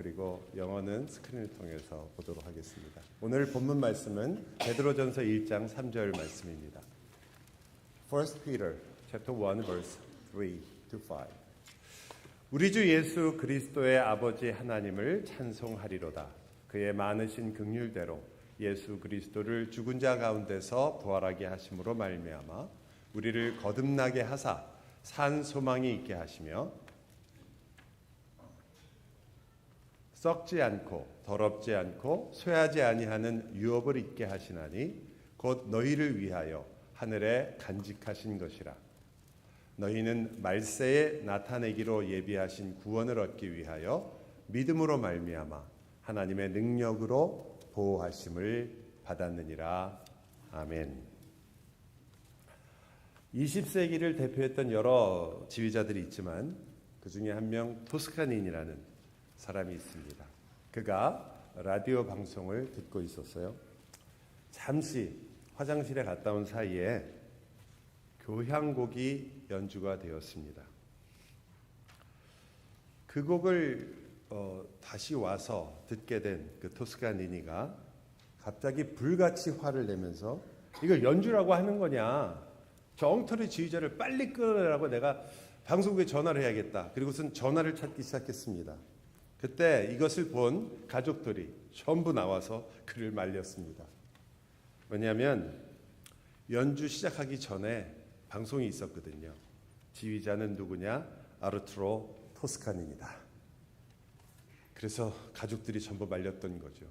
그리고 영어는 스크린을 통해서 보도록 하겠습니다. 오늘 본문 말씀은 베드로전서 1장 3절 말씀입니다. 1 Peter chapter 1 verse 3 to 5. 우리 주 예수 그리스도의 아버지 하나님을 찬송하리로다. 그의 많으신 긍휼대로 예수 그리스도를 죽은 자 가운데서 부활하게 하심으로 말미암아 우리를 거듭나게 하사 산 소망이 있게 하시며 썩지 않고 더럽지 않고 쇠하지 아니하는 유업을 있게 하시나니 곧 너희를 위하여 하늘에 간직하신 것이라. 너희는 말세에 나타내기로 예비하신 구원을 얻기 위하여 믿음으로 말미암아 하나님의 능력으로 보호하심을 받았느니라. 아멘. 20세기를 대표했던 여러 지휘자들이 있지만 그 중에 한 명 토스카닌이라는 사람이 있습니다. 그가 라디오 방송을 듣고 있었어요. 잠시 화장실에 갔다 온 사이에 교향곡이 연주가 되었습니다. 그 곡을 다시 와서 듣게 된 그 토스카니니가 갑자기 불같이 화를 내면서 이걸 연주라고 하는 거냐, 저 엉터리 지휘자를 빨리 끊으라고 내가 방송국에 전화를 해야겠다. 그리고선 전화를 찾기 시작했습니다. 그때 이것을 본 가족들이 전부 나와서 그를 말렸습니다. 왜냐하면 연주 시작하기 전에 방송이 있었거든요. 지휘자는 누구냐? 아르투로 토스카니입니다. 그래서 가족들이 전부 말렸던 거죠.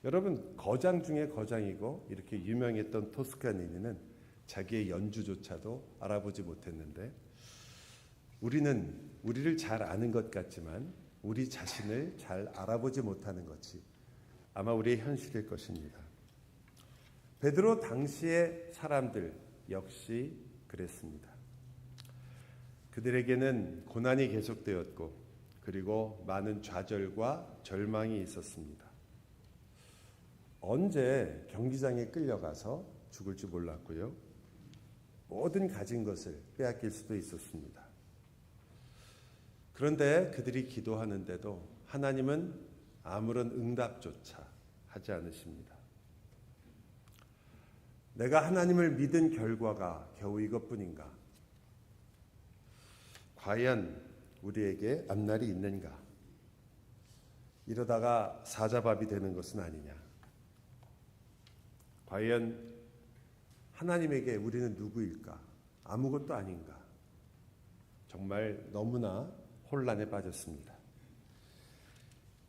여러분, 거장 중에 거장이고 이렇게 유명했던 토스카니는 자기의 연주조차도 알아보지 못했는데, 우리를 잘 아는 것 같지만 우리 자신을 잘 알아보지 못하는 것이 아마 우리의 현실일 것입니다. 베드로 당시의 사람들 역시 그랬습니다. 그들에게는 고난이 계속되었고 그리고 많은 좌절과 절망이 있었습니다. 언제 경기장에 끌려가서 죽을 줄 몰랐고요. 모든 가진 것을 빼앗길 수도 있었습니다. 그런데 그들이 기도하는데도 하나님은 아무런 응답조차 하지 않으십니다. 내가 하나님을 믿은 결과가 겨우 이것뿐인가? 과연 우리에게 앞날이 있는가? 이러다가 사자밥이 되는 것은 아니냐? 과연 하나님에게 우리는 누구일까? 아무것도 아닌가? 정말 너무나 혼란에 빠졌습니다.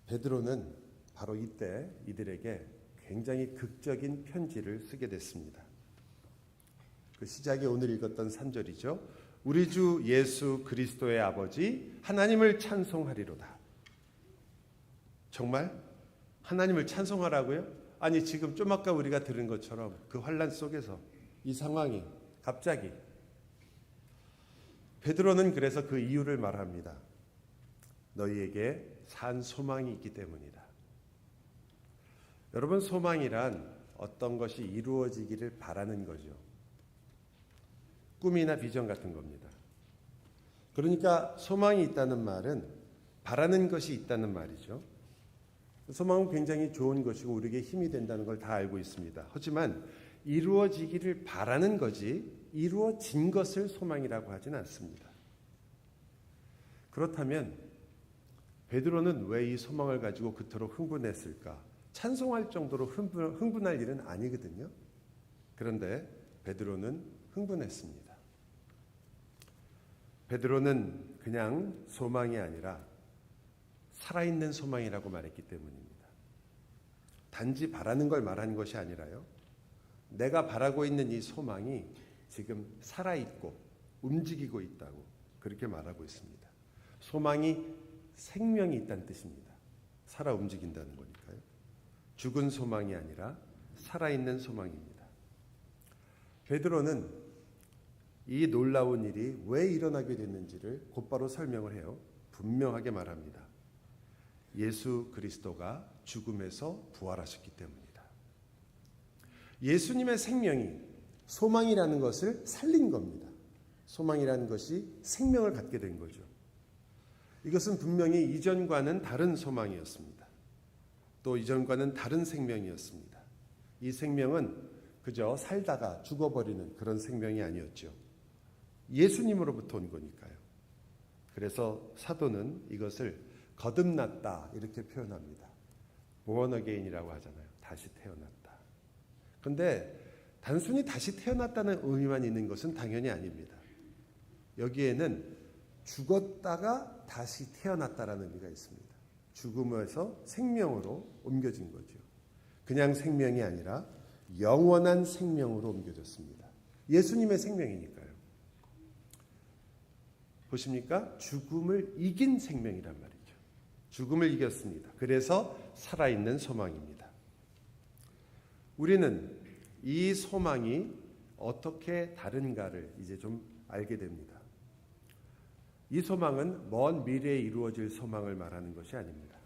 베드로는 바로 이때 이들에게 굉장히 극적인 편지를 쓰게 됐습니다. 그 시작이 오늘 읽었던 3절이죠. 우리 주 예수 그리스도의 아버지 하나님을 찬송하리로다. 정말 하나님을 찬송하라고요? 아니, 지금 좀 아까 우리가 들은 것처럼 그 환란 속에서 이 상황이 갑자기, 베드로는 그래서 그 이유를 말합니다. 너희에게 산 소망이 있기 때문이다. 여러분, 소망이란 어떤 것이 이루어지기를 바라는 거죠. 꿈이나 비전 같은 겁니다. 그러니까 소망이 있다는 말은 바라는 것이 있다는 말이죠. 소망은 굉장히 좋은 것이고 우리에게 힘이 된다는 걸 다 알고 있습니다. 하지만 이루어지기를 바라는 거지 이루어진 것을 소망이라고 하진 않습니다. 그렇다면 베드로는 왜 이 소망을 가지고 그토록 흥분했을까? 찬송할 정도로 흥분할 일은 아니거든요. 그런데 베드로는 흥분했습니다. 베드로는 그냥 소망이 아니라 살아있는 소망이라고 말했기 때문입니다. 단지 바라는 걸 말하는 것이 아니라요. 내가 바라고 있는 이 소망이 지금 살아있고 움직이고 있다고 그렇게 말하고 있습니다. 소망이 생명이 있다는 뜻입니다. 살아 움직인다는 거니까요. 죽은 소망이 아니라 살아있는 소망입니다. 베드로는 이 놀라운 일이 왜 일어나게 됐는지를 곧바로 설명을 해요. 분명하게 말합니다. 예수 그리스도가 죽음에서 부활하셨기 때문이다. 예수님의 생명이 소망이라는 것을 살린 겁니다. 소망이라는 것이 생명을 갖게 된 거죠. 이것은 분명히 이전과는 다른 소망이었습니다. 또 이전과는 다른 생명이었습니다. 이 생명은 그저 살다가 죽어버리는 그런 생명이 아니었죠. 예수님으로부터 온 거니까요. 그래서 사도는 이것을 거듭났다 이렇게 표현합니다. born again이라고 하잖아요. 다시 태어났다. 그런데 단순히 다시 태어났다는 의미만 있는 것은 당연히 아닙니다. 여기에는 죽었다가 다시 태어났다라는 의미가 있습니다. 죽음에서 생명으로 옮겨진 거죠. 그냥 생명이 아니라 영원한 생명으로 옮겨졌습니다. 예수님의 생명이니까요. 보십니까? 죽음을 이긴 생명이란 말이죠. 죽음을 이겼습니다. 그래서 살아있는 소망입니다. 우리는 이 소망이 어떻게 다른가를 이제 좀 알게 됩니다. 이 소망은 먼 미래에 이루어질 소망을 말하는 것이 아닙니다.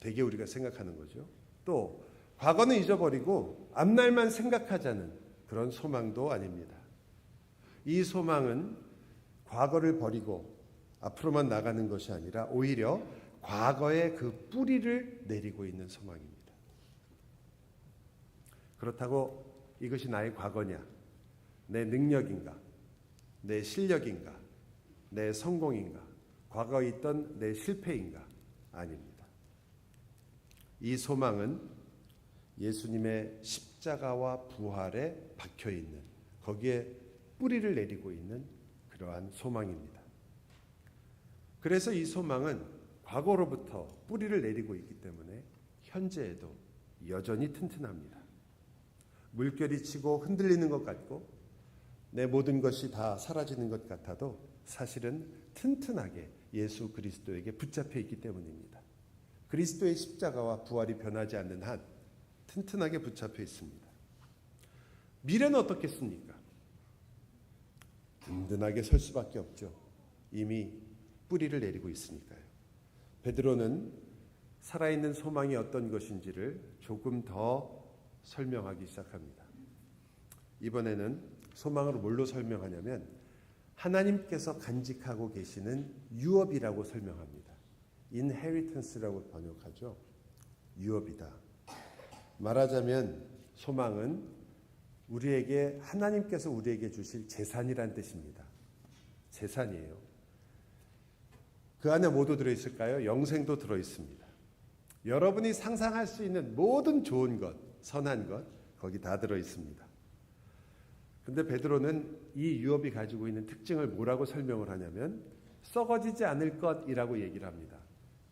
되게 우리가 생각하는 거죠. 또 과거는 잊어버리고 앞날만 생각하자는 그런 소망도 아닙니다. 이 소망은 과거를 버리고 앞으로만 나가는 것이 아니라 오히려 과거의 그 뿌리를 내리고 있는 소망입니다. 그렇다고 이것이 나의 과거냐, 내 능력인가, 내 실력인가, 내 성공인가, 과거에 있던 내 실패인가? 아닙니다. 이 소망은 예수님의 십자가와 부활에 박혀 있는, 거기에 뿌리를 내리고 있는 그러한 소망입니다. 그래서 이 소망은 과거로부터 뿌리를 내리고 있기 때문에 현재에도 여전히 튼튼합니다. 물결이 치고 흔들리는 것 같고 내 모든 것이 다 사라지는 것 같아도 사실은 튼튼하게 예수 그리스도에게 붙잡혀 있기 때문입니다. 그리스도의 십자가와 부활이 변하지 않는 한 튼튼하게 붙잡혀 있습니다. 미래는 어떻겠습니까? 든든하게 설 수밖에 없죠. 이미 뿌리를 내리고 있으니까요. 베드로는 살아있는 소망이 어떤 것인지를 조금 더 설명하기 시작합니다. 이번에는 소망을 뭘로 설명하냐면 하나님께서 간직하고 계시는 유업이라고 설명합니다. inheritance라고 번역하죠. 유업이다. 말하자면 소망은 우리에게 하나님께서 우리에게 주실 재산이란 뜻입니다. 재산이에요. 그 안에 뭐도 들어있을까요? 영생도 들어있습니다. 여러분이 상상할 수 있는 모든 좋은 것, 선한 것 거기 다 들어있습니다. 근데 베드로는 이 유업이 가지고 있는 특징을 뭐라고 설명을 하냐면 썩어지지 않을 것이라고 얘기를 합니다.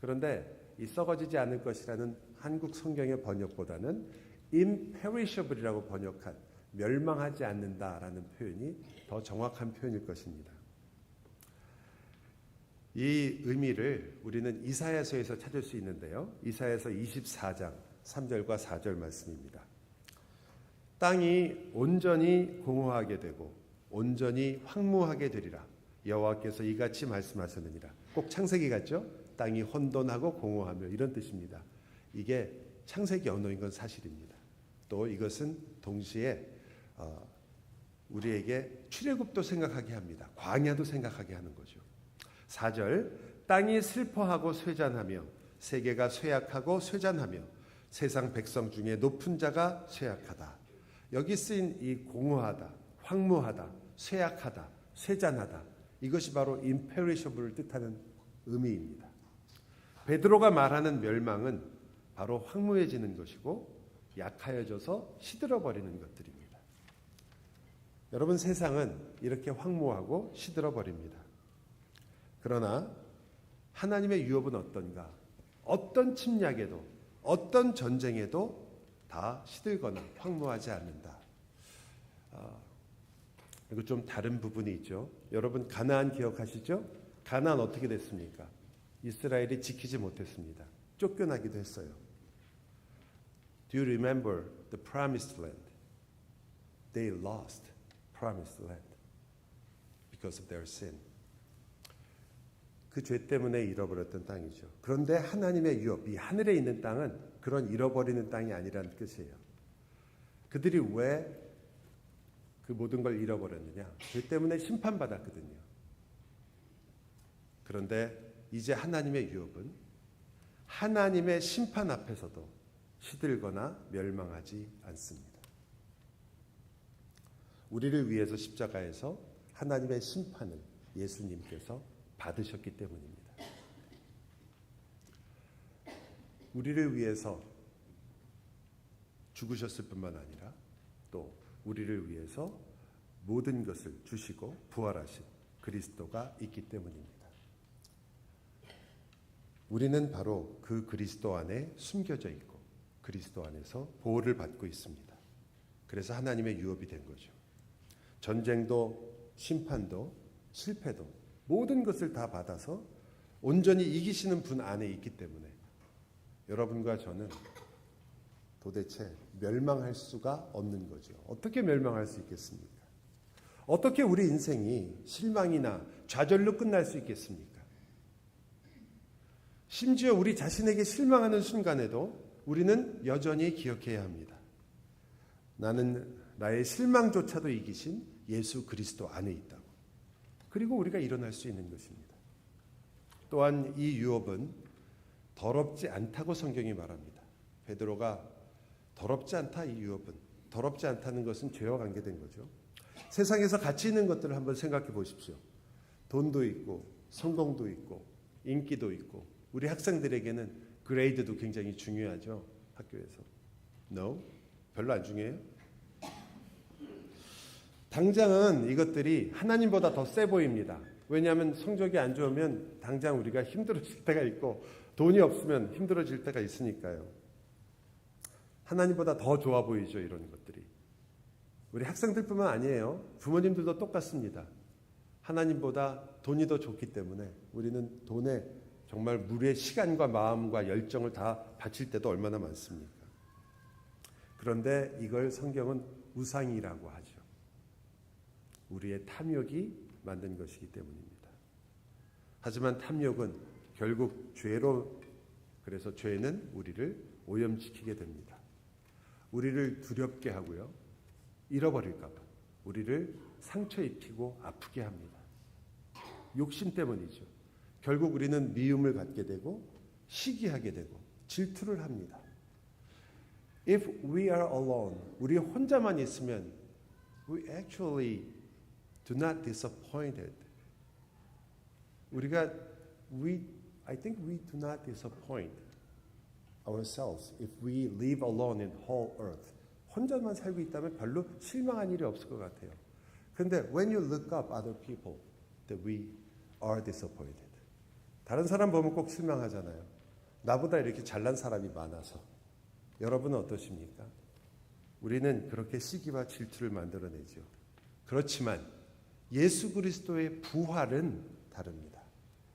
그런데 이 썩어지지 않을 것이라는 한국 성경의 번역보다는 imperishable이라고 번역한 멸망하지 않는다라는 표현이 더 정확한 표현일 것입니다. 이 의미를 우리는 이사야서에서 찾을 수 있는데요. 이사야서 24장 3절과 4절 말씀입니다. 땅이 온전히 공허하게 되고 온전히 황무하게 되리라. 여호와께서 이같이 말씀하셨느니라. 꼭 창세기 같죠? 땅이 혼돈하고 공허하며 이런 뜻입니다. 이게 창세기 언어인 건 사실입니다. 또 이것은 동시에 우리에게 출애굽도 생각하게 합니다. 광야도 생각하게 하는 거죠. 4절 땅이 슬퍼하고 쇠잔하며 세계가 쇠약하고 쇠잔하며 세상 백성 중에 높은 자가 쇠약하다. 여기 쓰인 이 공허하다, 황무하다, 쇠약하다, 쇠잔하다 이것이 바로 imperishable을 뜻하는 의미입니다. 베드로가 말하는 멸망은 바로 황무해지는 것이고 약하여져서 시들어버리는 것들입니다. 여러분 세상은 이렇게 황무하고 시들어버립니다. 그러나 하나님의 유업은 어떤가? 어떤 침략에도 어떤 전쟁에도 다 시들거나 황무하지 않는다. 그리고 좀 다른 부분이 있죠. 여러분 가나안 기억하시죠? 가나안 어떻게 됐습니까? 이스라엘이 지키지 못했습니다. 쫓겨나기도 했어요. Do you remember the promised land? They lost promised land because of their sin. 그 죄 때문에 잃어버렸던 땅이죠. 그런데 하나님의 유업, 이 하늘에 있는 땅은 그런 잃어버리는 땅이 아니라는 뜻이에요. 그들이 왜 그 모든 걸 잃어버렸느냐? 죄 때문에 심판받았거든요. 그런데 이제 하나님의 유업은 하나님의 심판 앞에서도 시들거나 멸망하지 않습니다. 우리를 위해서 십자가에서 하나님의 심판을 예수님께서 받으셨기 때문입니다. 우리를 위해서 죽으셨을 뿐만 아니라 또 우리를 위해서 모든 것을 주시고 부활하신 그리스도가 있기 때문입니다. 우리는 바로 그 그리스도 안에 숨겨져 있고 그리스도 안에서 보호를 받고 있습니다. 그래서 하나님의 유업이 된 거죠. 전쟁도 심판도 실패도 모든 것을 다 받아서 온전히 이기시는 분 안에 있기 때문에 여러분과 저는 도대체 멸망할 수가 없는 거죠. 어떻게 멸망할 수 있겠습니까? 어떻게 우리 인생이 실망이나 좌절로 끝날 수 있겠습니까? 심지어 우리 자신에게 실망하는 순간에도 우리는 여전히 기억해야 합니다. 나는 나의 실망조차도 이기신 예수 그리스도 안에 있다고. 그리고 우리가 일어날 수 있는 것입니다. 또한 이 유업은 더럽지 않다고 성경이 말합니다. 베드로가 더럽지 않다, 이 유업은. 더럽지 않다는 것은 죄와 관계된 거죠. 세상에서 가치 있는 것들을 한번 생각해 보십시오. 돈도 있고 성공도 있고 인기도 있고 우리 학생들에게는 그레이드도 굉장히 중요하죠. 학교에서. No? 별로 안 중요해요? 당장은 이것들이 하나님보다 더 세 보입니다. 왜냐하면 성적이 안 좋으면 당장 우리가 힘들어질 때가 있고 돈이 없으면 힘들어질 때가 있으니까요. 하나님보다 더 좋아 보이죠, 이런 것들이. 우리 학생들뿐만 아니에요. 부모님들도 똑같습니다. 하나님보다 돈이 더 좋기 때문에 우리는 돈에 정말 무리의 시간과 마음과 열정을 다 바칠 때도 얼마나 많습니까? 그런데 이걸 성경은 우상이라고 하죠. 우리의 탐욕이 만든 것이기 때문입니다. 하지만 탐욕은 결국 죄로, 그래서 죄는 우리를 오염시키게 됩니다. 우리를 두렵게 하고요. 잃어버릴까 봐 우리를 상처 입히고 아프게 합니다. 욕심 때문이죠. 결국 우리는 미움을 갖게 되고 시기하게 되고 질투를 합니다. If we are alone, 우리 혼자만 있으면 we actually do not disappointed. I think we do not disappoint ourselves if we live alone in whole earth. 혼자만 살고 있다면 별로 실망한 일이 없을 것 같아요. 그런데 when you look up other people, that we are disappointed. 다른 사람 보면 꼭 실망하잖아요. 나보다 이렇게 잘난 사람이 많아서. 여러분은 어떠십니까? 우리는 그렇게 시기와 질투를 만들어내죠. 그렇지만 예수 그리스도의 부활은 다릅니다.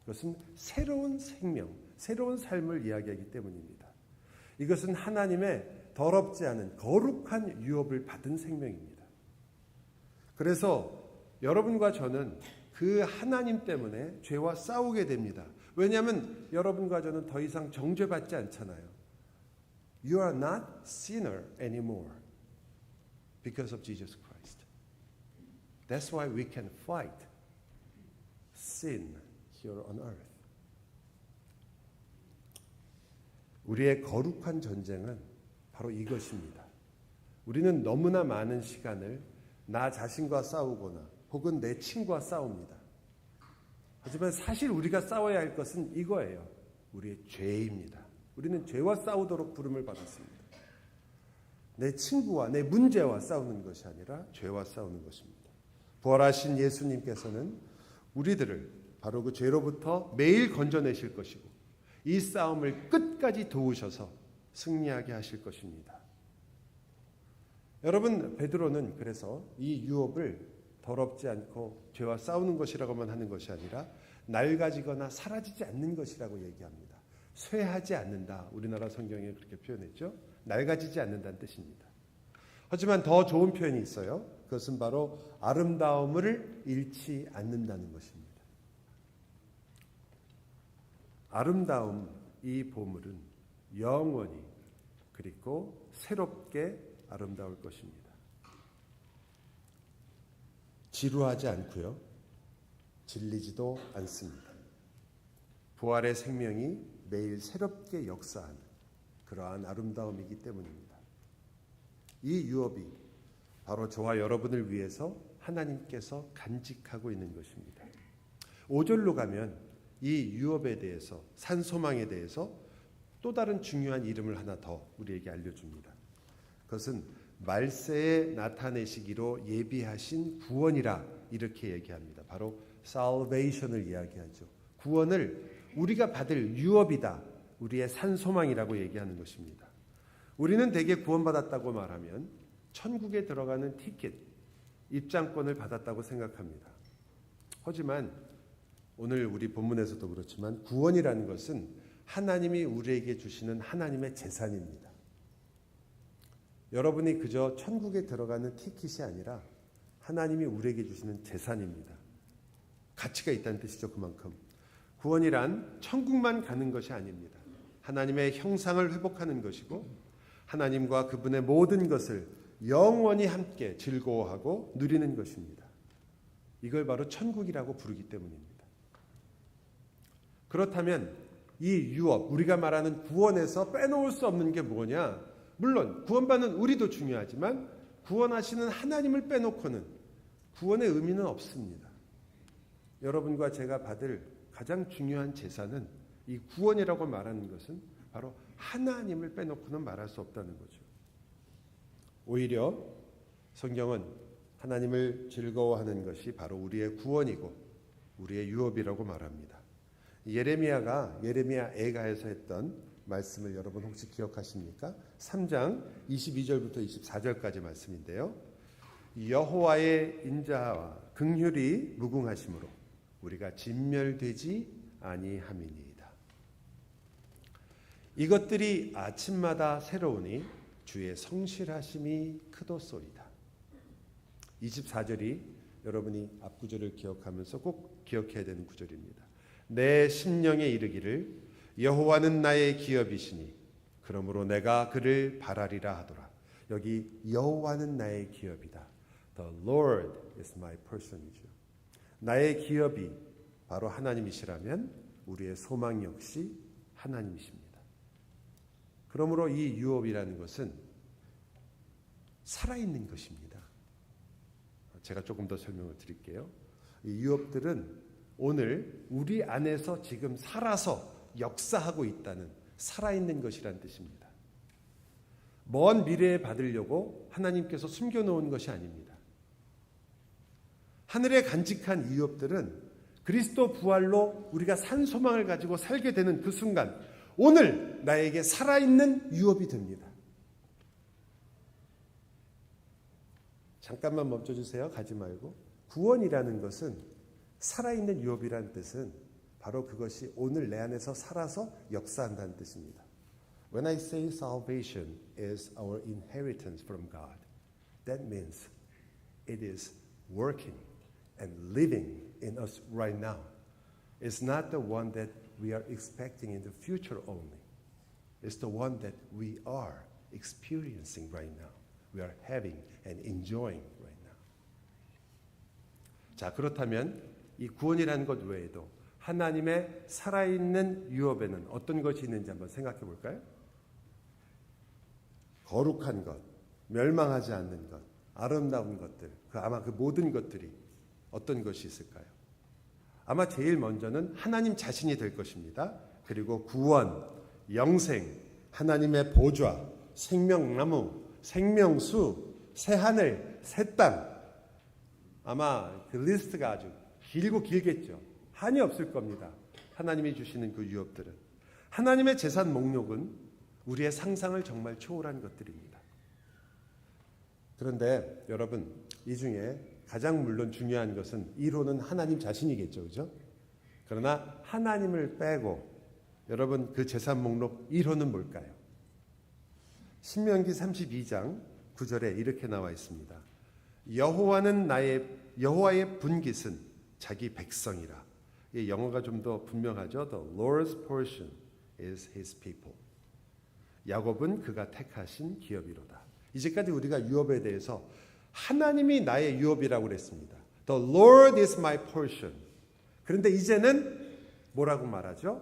그것은 새로운 생명, 새로운 삶을 이야기하기 때문입니다. 이것은 하나님의 더럽지 않은 거룩한 유업을 받은 생명입니다. 그래서 여러분과 저는 그 하나님 때문에 죄와 싸우게 됩니다. 왜냐하면 여러분과 저는 더 이상 정죄받지 않잖아요. You are not sinner anymore because of Jesus Christ. That's why we can fight sin here on earth. 우리의 거룩한 전쟁은 바로 이것입니다. 우리는 너무나 많은 시간을 나 자신과 싸우거나 혹은 내 친구와 싸웁니다. 하지만 사실 우리가 싸워야 할 것은 이거예요. 우리의 죄입니다. 우리는 죄와 싸우도록 부름을 받았습니다. 내 친구와 내 문제와 싸우는 것이 아니라 죄와 싸우는 것입니다. 부활하신 예수님께서는 우리들을 바로 그 죄로부터 매일 건져내실 것이고 이 싸움을 끝까지 도우셔서 승리하게 하실 것입니다. 여러분, 베드로는 그래서 이 유업을 더럽지 않고 죄와 싸우는 것이라고만 하는 것이 아니라 낡아지거나 사라지지 않는 것이라고 얘기합니다. 쇠하지 않는다. 우리나라 성경에 그렇게 표현했죠. 낡아지지 않는다는 뜻입니다. 하지만 더 좋은 표현이 있어요. 그것은 바로 아름다움을 잃지 않는다는 것입니다. 아름다움, 이 보물은 영원히 그리고 새롭게 아름다울 것입니다. 지루하지 않고요. 질리지도 않습니다. 부활의 생명이 매일 새롭게 역사하는 그러한 아름다움이기 때문입니다. 이 유업이 바로 저와 여러분을 위해서 하나님께서 간직하고 있는 것입니다. 5절로 가면 이 유업에 대해서, 산소망에 대해서 또 다른 중요한 이름을 하나 더 우리에게 알려줍니다. 그것은 말세에 나타내시기로 예비하신 구원이라 이렇게 얘기합니다. 바로 salvation을 이야기하죠. 구원을 우리가 받을 유업이다. 우리의 산소망이라고 얘기하는 것입니다. 우리는 대개 구원받았다고 말하면 천국에 들어가는 티켓, 입장권을 받았다고 생각합니다. 하지만 오늘 우리 본문에서도 그렇지만 구원이라는 것은 하나님이 우리에게 주시는 하나님의 재산입니다. 여러분이 그저 천국에 들어가는 티켓이 아니라 하나님이 우리에게 주시는 재산입니다. 가치가 있다는 뜻이죠. 그만큼 구원이란 천국만 가는 것이 아닙니다. 하나님의 형상을 회복하는 것이고 하나님과 그분의 모든 것을 영원히 함께 즐거워하고 누리는 것입니다. 이걸 바로 천국이라고 부르기 때문입니다. 그렇다면 이 유업, 우리가 말하는 구원에서 빼놓을 수 없는 게 뭐냐? 물론 구원받는 우리도 중요하지만 구원하시는 하나님을 빼놓고는 구원의 의미는 없습니다. 여러분과 제가 받을 가장 중요한 재산은 이 구원이라고 말하는 것은 바로 하나님을 빼놓고는 말할 수 없다는 거죠. 오히려 성경은 하나님을 즐거워하는 것이 바로 우리의 구원이고 우리의 유업이라고 말합니다. 예레미야 애가에서 했던 말씀을 여러분 혹시 기억하십니까? 3장 22절부터 24절까지 말씀인데요. 여호와의 인자와 긍휼이 무궁하심으로 우리가 진멸되지 아니함이니이다. 이것들이 아침마다 새로우니 주의 성실하심이 크도소이다. 24절이 여러분이 앞구절을 기억하면서 꼭 기억해야 되는 구절입니다. 내 심령에 이르기를 여호와는 나의 기업이시니 그러므로 내가 그를 바라리라 하더라. 여기 여호와는 나의 기업이다. The Lord is my portion이죠. 나의 기업이 바로 하나님이시라면 우리의 소망 역시 하나님이십니다. 그러므로 이 유업이라는 것은 살아있는 것입니다. 제가 조금 더 설명을 드릴게요. 이 유업들은 오늘 우리 안에서 지금 살아서 역사하고 있다는 살아있는 것이란 뜻입니다. 먼 미래에 받으려고 하나님께서 숨겨놓은 것이 아닙니다. 하늘에 간직한 이 유업들은 그리스도 부활로 우리가 산 소망을 가지고 살게 되는 그 순간 오늘 나에게 살아있는 유업이 됩니다. 잠깐만 멈춰주세요. 가지 말고. 구원이라는 것은 살아있는 유업이라는 뜻은 바로 그것이 오늘 내 안에서 살아서 역사한다는 뜻입니다. When I say salvation is our inheritance from God, that means it is working and living in us right now. It's not the one that we are expecting in the future only. It's the one that we are experiencing right now. We are having and enjoying right now. 자, 그렇다면 이 구원이라는 것 외에도 하나님의 살아있는 유업에는 어떤 것이 있는지 한번 생각해 볼까요? 거룩한 것, 멸망하지 않는 것, 아름다운 것들, 아마 그 모든 것들이 어떤 것이 있을까요? 아마 제일 먼저는 하나님 자신이 될 것입니다. 그리고 구원, 영생, 하나님의 보좌, 생명나무, 생명수, 새하늘, 새 땅. 아마 그 리스트가 아주 길고 길겠죠. 한이 없을 겁니다. 하나님이 주시는 그 유업들은. 하나님의 재산 목록은 우리의 상상을 정말 초월한 것들입니다. 그런데 여러분, 이 중에 가장 물론 중요한 것은 이론은 하나님 자신이겠죠. 그죠? 그러나 하나님을 빼고 여러분 그 재산 목록 1호는 뭘까요? 신명기 32장 9절에 이렇게 나와 있습니다. 여호와의 분깃은 자기 백성이라. 이 영어가 좀 더 분명하죠. The Lord's portion is his people. 야곱은 그가 택하신 기업이로다. 이제까지 우리가 유업에 대해서 하나님이 나의 유업이라고 그랬습니다. The Lord is my portion. 그런데 이제는 뭐라고 말하죠?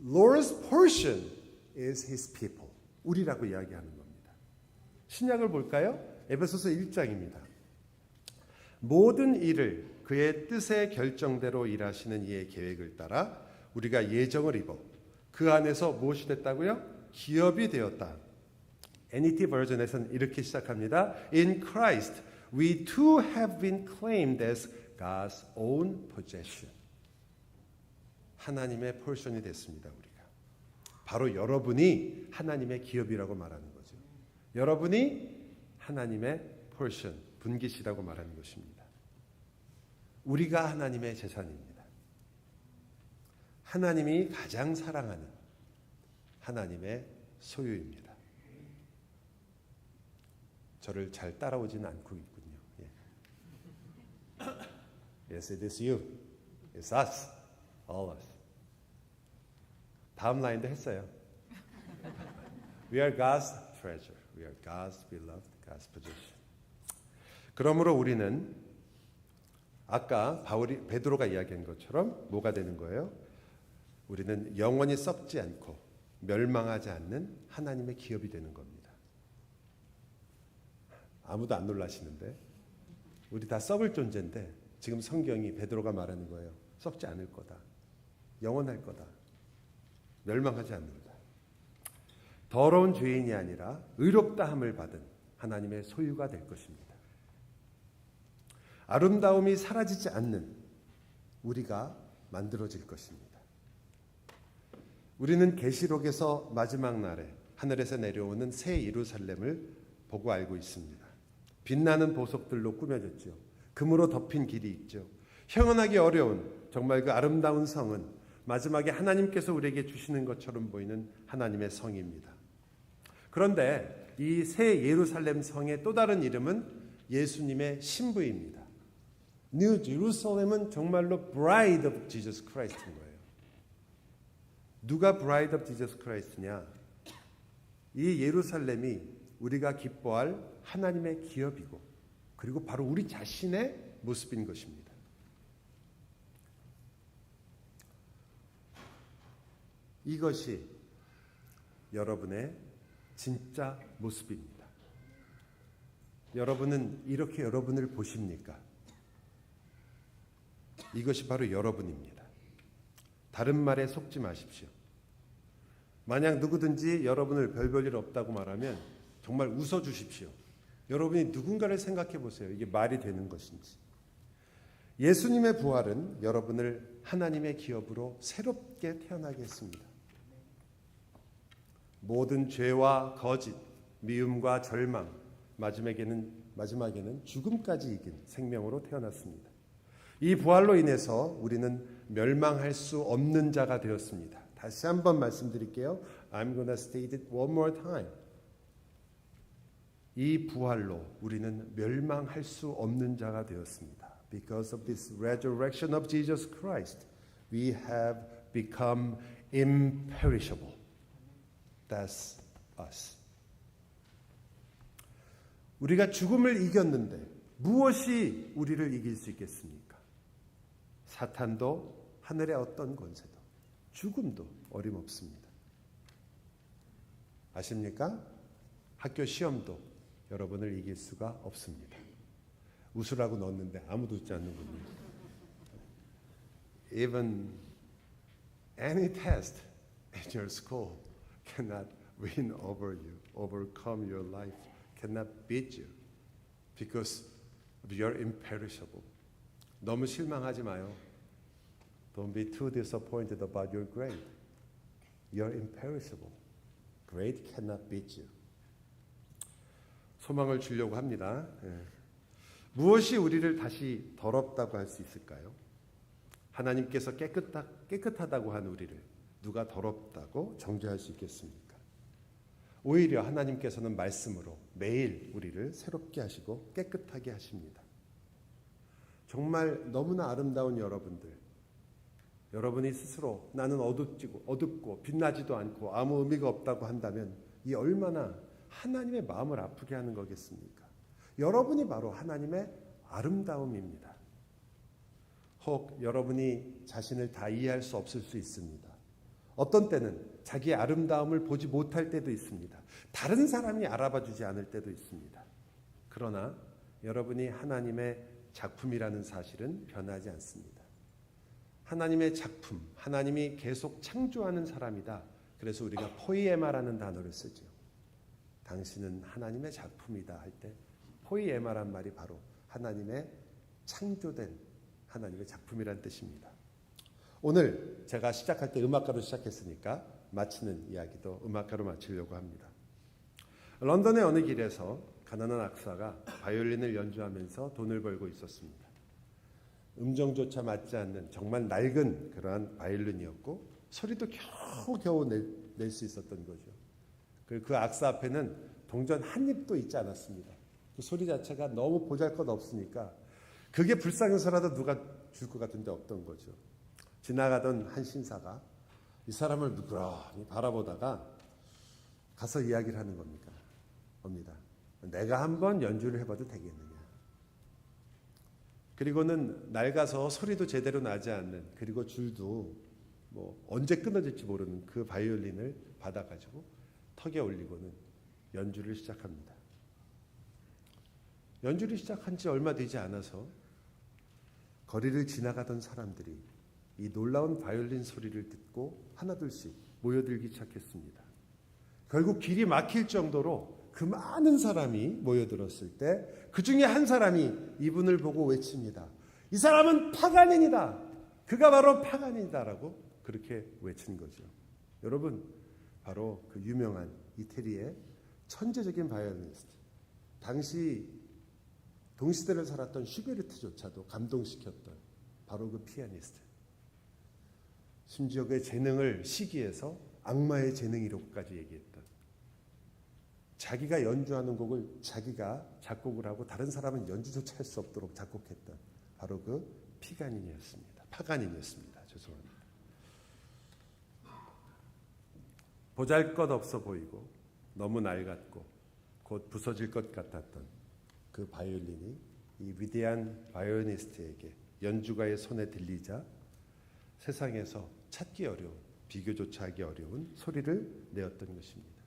Lord's portion is his people. 우리라고 이야기하는 겁니다. 신약을 볼까요? 에베소서 1장입니다. 모든 일을 그의 뜻의 결정대로 일하시는 이의 계획을 따라 우리가 예정을 입어 그 안에서 무엇이 됐다고요? 기업이 되었다. NET 버전에서는 이렇게 시작합니다. In Christ we too have been claimed as God's own possession. 하나님의 포션이 됐습니다. 우리가. 바로 여러분이 하나님의 기업이라고 말하는 거죠. 여러분이 하나님의 포션, 분깃이라고 말하는 것입니다. 우리가 하나님의 재산입니다. 하나님이 가장 사랑하는 하나님의 소유입니다. 저를 잘 따라오지는 않고 있군요. Yes, it is you. It's us. All us. 다음 라인도 했어요. We are God's treasure. We are God's beloved, God's possession. 그러므로 우리는 아까 베드로가 이야기한 것처럼 뭐가 되는 거예요? 우리는 영원히 썩지 않고 멸망하지 않는 하나님의 기업이 되는 겁니다. 아무도 안 놀라시는데 우리 다 썩을 존재인데 지금 성경이 베드로가 말하는 거예요. 썩지 않을 거다. 영원할 거다. 멸망하지 않는다. 더러운 죄인이 아니라 의롭다함을 받은 하나님의 소유가 될 것입니다. 아름다움이 사라지지 않는 우리가 만들어질 것입니다. 우리는 계시록에서 마지막 날에 하늘에서 내려오는 새 예루살렘을 보고 알고 있습니다. 빛나는 보석들로 꾸며졌죠. 금으로 덮인 길이 있죠. 형언하기 어려운 정말 그 아름다운 성은 마지막에 하나님께서 우리에게 주시는 것처럼 보이는 하나님의 성입니다. 그런데 이 새 예루살렘 성의 또 다른 이름은 예수님의 신부입니다. New Jerusalem은 정말로 Bride of Jesus Christ인 거예요. 누가 Bride of Jesus Christ냐? 이 예루살렘이 우리가 기뻐할 하나님의 기업이고 그리고 바로 우리 자신의 모습인 것입니다. 이것이 여러분의 진짜 모습입니다. 여러분은 이렇게 여러분을 보십니까? 이것이 바로 여러분입니다. 다른 말에 속지 마십시오. 만약 누구든지 여러분을 별볼 일 없다고 말하면 정말 웃어주십시오. 여러분이 누군가를 생각해 보세요. 이게 말이 되는 것인지. 예수님의 부활은 여러분을 하나님의 기업으로 새롭게 태어나게 했습니다. 모든 죄와 거짓, 미움과 절망, 마지막에는 죽음까지 이긴 생명으로 태어났습니다. 이 부활로 인해서 우리는 멸망할 수 없는 자가 되었습니다. 다시 한번 말씀드릴게요. I'm gonna state it one more time. 이 부활로 우리는 멸망할 수 없는 자가 되었습니다. Because of this resurrection of Jesus Christ, we have become imperishable. That's us. 우리가 죽음을 이겼는데 무엇이 우리를 이길 수 있겠습니까? 사탄도 하늘의 어떤 권세도 죽음도 어림없습니다. 아십니까? 학교 시험도 여러분을 이길 수가 없습니다. 웃으라고 넣었는데 아무도 웃지 않는군요. Even any test in your school cannot win over you, overcome your life, cannot beat you because you're imperishable. 너무 실망하지 마요. Don't be too disappointed about your grade. You're imperishable. Grade cannot beat you. 소망을 주려고 합니다. 무엇이 우리를 다시 더럽다고 할 수 있을까요? 하나님께서 깨끗하다고 한 우리를 누가 더럽다고 정죄할 수 있겠습니까? 오히려 하나님께서는 말씀으로 매일 우리를 새롭게 하시고 깨끗하게 하십니다. 정말 너무나 아름다운 여러분이 스스로 나는 어둡고 빛나지도 않고 아무 의미가 없다고 한다면 이 얼마나 하나님의 마음을 아프게 하는 거겠습니까? 여러분이 바로 하나님의 아름다움입니다. 혹 여러분이 자신을 다 이해할 수 없을 수 있습니다. 어떤 때는 자기의 아름다움을 보지 못할 때도 있습니다. 다른 사람이 알아봐 주지 않을 때도 있습니다. 그러나 여러분이 하나님의 작품이라는 사실은 변하지 않습니다. 하나님의 작품, 하나님이 계속 창조하는 사람이다. 그래서 우리가 포이에마라는 단어를 쓰죠. 당신은 하나님의 작품이다 할 때 포이에마란 말이 바로 하나님의 창조된 하나님의 작품이라는 뜻입니다. 오늘 제가 시작할 때 음악가로 시작했으니까 마치는 이야기도 음악가로 마치려고 합니다. 런던의 어느 길에서 가난한 악사가 바이올린을 연주하면서 돈을 벌고 있었습니다. 음정조차 맞지 않는 정말 낡은 그러한 바이올린이었고 소리도 겨우겨우 낼 수 있었던 거죠. 그 악사 앞에는 동전 한 입도 있지 않았습니다. 그 소리 자체가 너무 보잘것없으니까 그게 불쌍해서라도 누가 줄 것 같은데 없던 거죠. 지나가던 한 신사가 이 사람을 누그러니 바라보다가 가서 이야기를 하는 겁니다. 내가 한번 연주를 해봐도 되겠느냐. 그리고는 낡아서 소리도 제대로 나지 않는, 그리고 줄도 언제 끊어질지 모르는 그 바이올린을 받아가지고 턱에 올리고는 연주를 시작합니다. 연주를 시작한 지 얼마 되지 않아서 거리를 지나가던 사람들이 이 놀라운 바이올린 소리를 듣고 하나둘씩 모여들기 시작했습니다. 결국 길이 막힐 정도로 그 많은 사람이 모여들었을 때 그 중에 한 사람이 이분을 보고 외칩니다. 이 사람은 파가닌이다. 그가 바로 파가닌이다라고 그렇게 외친 거죠. 여러분, 바로 그 유명한 이태리의 천재적인 바이올리니스트, 당시 동시대를 살았던 슈베르트조차도 감동시켰던 바로 그 피아니스트, 심지어 그의 재능을 시기해서 악마의 재능이라고까지 얘기했던, 자기가 연주하는 곡을 자기가 작곡을 하고 다른 사람은 연주조차 할 수 없도록 작곡했던 바로 그 파가닌이었습니다. 죄송합니다. 보잘것없어 보이고 너무 낡았고 곧 부서질 것 같았던 그 바이올린이 이 위대한 바이올리니스트에게 연주가의 손에 들리자 세상에서 찾기 어려운, 비교조차 하기 어려운 소리를 내었던 것입니다.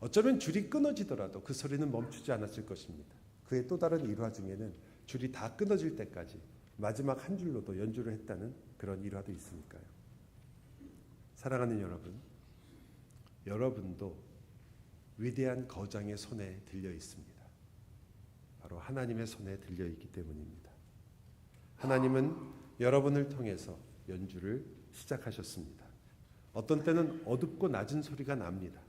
어쩌면 줄이 끊어지더라도 그 소리는 멈추지 않았을 것입니다. 그의 또 다른 일화 중에는 줄이 다 끊어질 때까지 마지막 한 줄로도 연주를 했다는 그런 일화도 있으니까요. 사랑하는 여러분, 여러분도 위대한 거장의 손에 들려 있습니다. 바로 하나님의 손에 들려 있기 때문입니다. 하나님은 여러분을 통해서 연주를 시작하셨습니다. 어떤 때는 어둡고 낮은 소리가 납니다.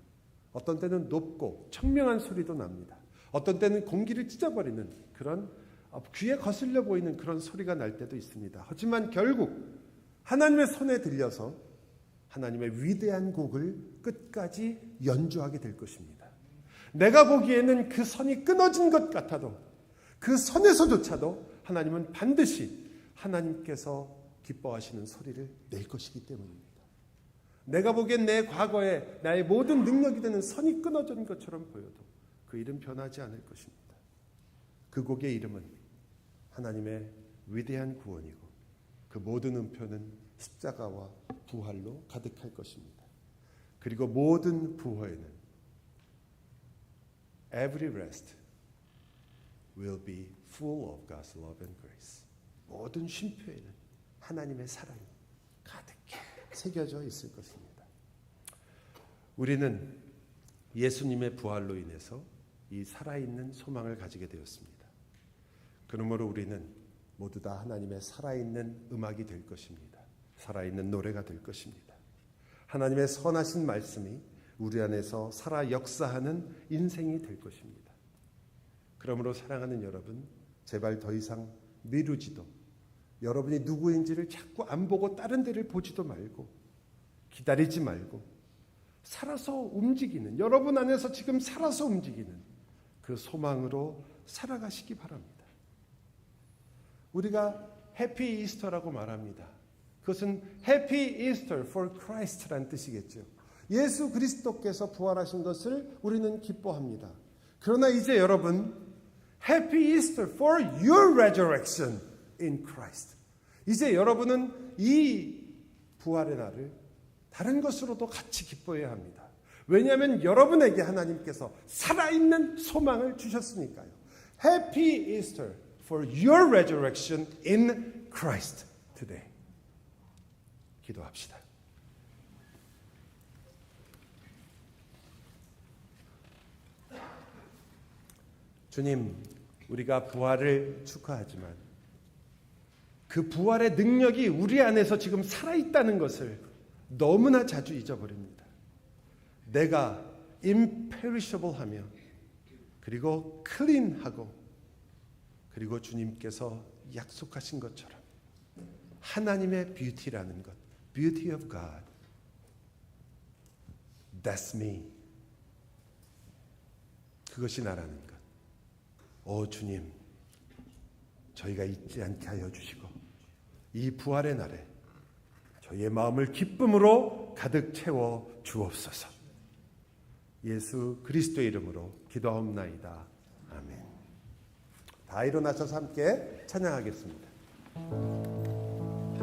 어떤 때는 높고 청명한 소리도 납니다. 어떤 때는 공기를 찢어버리는 그런 귀에 거슬려 보이는 그런 소리가 날 때도 있습니다. 하지만 결국 하나님의 손에 들려서 하나님의 위대한 곡을 끝까지 연주하게 될 것입니다. 내가 보기에는 그 선이 끊어진 것 같아도 그 선에서조차도 하나님은 반드시 하나님께서 기뻐하시는 소리를 낼 것이기 때문입니다. 내가 보기엔 내 과거에 나의 모든 능력이 되는 선이 끊어진 것처럼 보여도 그 일은 변하지 않을 것입니다. 그 곡의 이름은 하나님의 위대한 구원이고 그 모든 은표는 십자가와 부활로 가득할 것입니다. 그리고 모든 부활에는 every rest will be full of God's love and grace. 모든 쉼표에는 하나님의 사랑이 가득히 새겨져 있을 것입니다. 우리는 예수님의 부활로 인해서 이 살아있는 소망을 가지게 되었습니다. 그러므로 우리는 모두 다 하나님의 살아있는 음악이 될 것입니다. 살아있는 노래가 될 것입니다. 하나님의 선하신 말씀이 우리 안에서 살아 역사하는 인생이 될 것입니다. 그러므로 사랑하는 여러분, 제발 더 이상 미루지도, 여러분이 누구인지를 자꾸 안 보고 다른 데를 보지도 말고, 기다리지 말고 살아서 움직이는, 여러분 안에서 지금 살아서 움직이는 그 소망으로 살아가시기 바랍니다. 우리가 해피 이스터라고 말합니다. 그것은 해피 이스터 for Christ라는 뜻이겠죠. 예수 그리스도께서 부활하신 것을 우리는 기뻐합니다. 그러나 이제 여러분, 해피 이스터 for your resurrection in Christ. 이제 여러분은 이 부활의 날을 다른 것으로도 같이 기뻐해야 합니다. 왜냐하면 여러분에게 하나님께서 살아있는 소망을 주셨으니까요. Happy Easter for your resurrection in Christ today. 기도합시다. 주님, 우리가 부활을 축하하지만 그 부활의 능력이 우리 안에서 지금 살아있다는 것을 너무나 자주 잊어버립니다. 내가 imperishable하며 그리고 clean하고 그리고 주님께서 약속하신 것처럼 하나님의 뷰티라는 것, beauty of God, that's me. 그것이 나라는 것. 오 주님, 저희가 잊지 않게 하여 주시고 이 부활의 날에 저희의 마음을 기쁨으로 가득 채워 주옵소서. 예수 그리스도의 이름으로 기도하옵나이다. 아멘. 다 일어나셔서 함께 찬양하겠습니다.